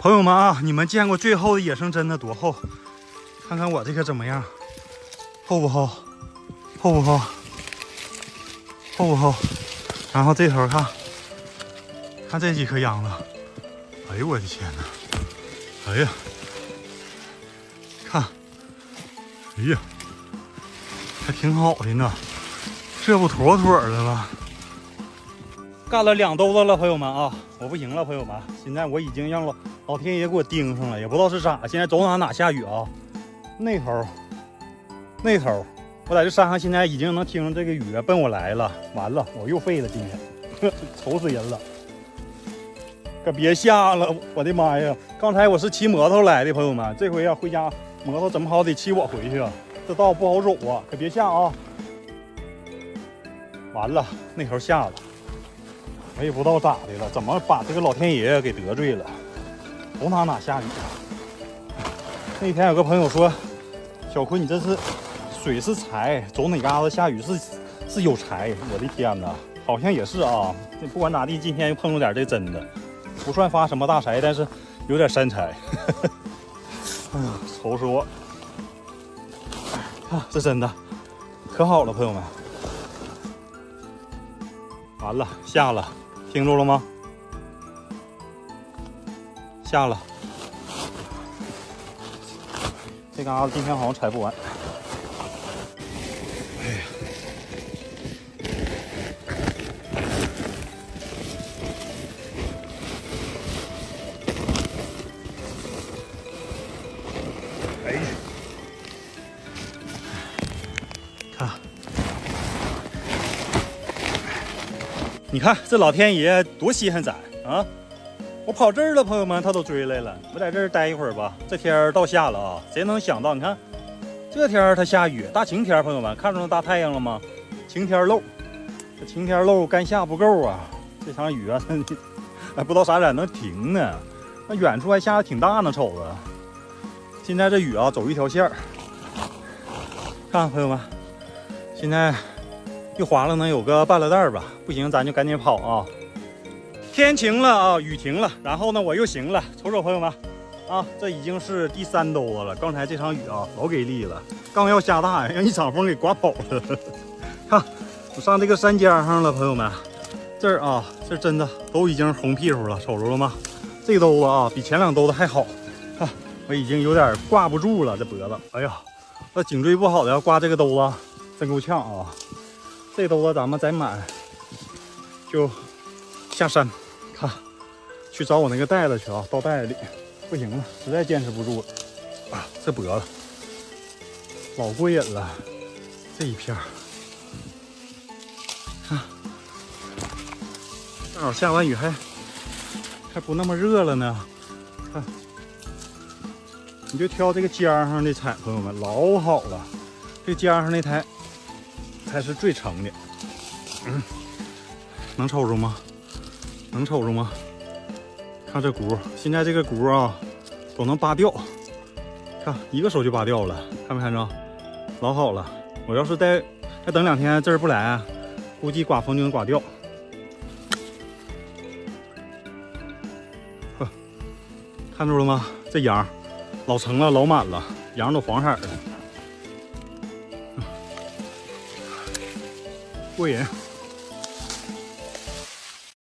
朋友们啊，你们见过最厚的野生真的多厚？看看我这个怎么样？厚不厚？厚不厚？厚不厚？然后这头看，看这几颗秧子，哎呦我的天哪！哎呀，看，哎呀，还挺好的呢，这不妥妥的吗？干了2兜子了，朋友们啊，我不行了，朋友们，现在我已经让老天爷给我盯上了，也不知道是咋，现在走哪下雨啊？那头，我在这山上现在已经能听着这个雨奔我来了，完了，我又废了今天，愁死人了。可别下了，我的妈呀！刚才我是骑摩托来的，朋友们，这回要回家，摩托怎么好得骑我回去啊？这道不好走啊，可别下啊！完了，那头下了。我也不知道咋的了，怎么把这个老天爷给得罪了？走哪下雨啊？那天有个朋友说：“小坤，你这是水是财，走哪嘎子下雨是有财。”我的天哪，好像也是啊。不管咋地，今天又碰着点这真的，不算发什么大财，但是有点山财。哎呀，愁死我！啊，这真的可好了，朋友们。完了，下了。听住了吗？下了，这嘎子今天好像采不完。哎呀，哎呀，看，你看这老天爷多稀罕咱啊！我跑这儿了，朋友们，他都追来了。我在这儿待一会儿吧。这天到下了啊，谁能想到？你看这天它下雨，大晴天，朋友们看着那大太阳了吗？晴天漏，这晴天漏干下不够啊！这场雨啊，还不知道啥时能停呢。那远处还下的挺大呢，瞅着。现在这雨啊，走一条线儿。看，朋友们，现在又滑了能有个半拉袋吧。不行，咱就赶紧跑啊！天晴了啊，雨停了，然后呢我又行了，瞅瞅朋友们啊，这已经是第3兜子了。刚才这场雨啊老给力了，刚要下大呀，让一场风给刮跑了。看我上这个山尖上了，朋友们，这儿啊这真的都已经红屁股了，瞅着了吗？这兜子啊比前2兜子还好，看我已经有点挂不住了这脖子。哎呀，这颈椎不好的要挂这个兜子真够呛啊！这兜子咱们再满就下山，看去找我那个袋子去啊，倒袋子里，不行了，实在坚持不住了啊！这脖子老过瘾了，这一片看，正好下完雨还不那么热了呢，看，你就挑这个尖上的采，朋友们老好了，这尖上那台才是最成的，能瞅着吗？能瞅着吗？看这轱，现在这个轱啊都能拔掉，看一个手就拔掉了，看没看着？老好了。我要是再等2天这儿不来，估计刮风就能刮掉。看住了吗？这秧老成了，老满了，秧都黄色的，过瘾。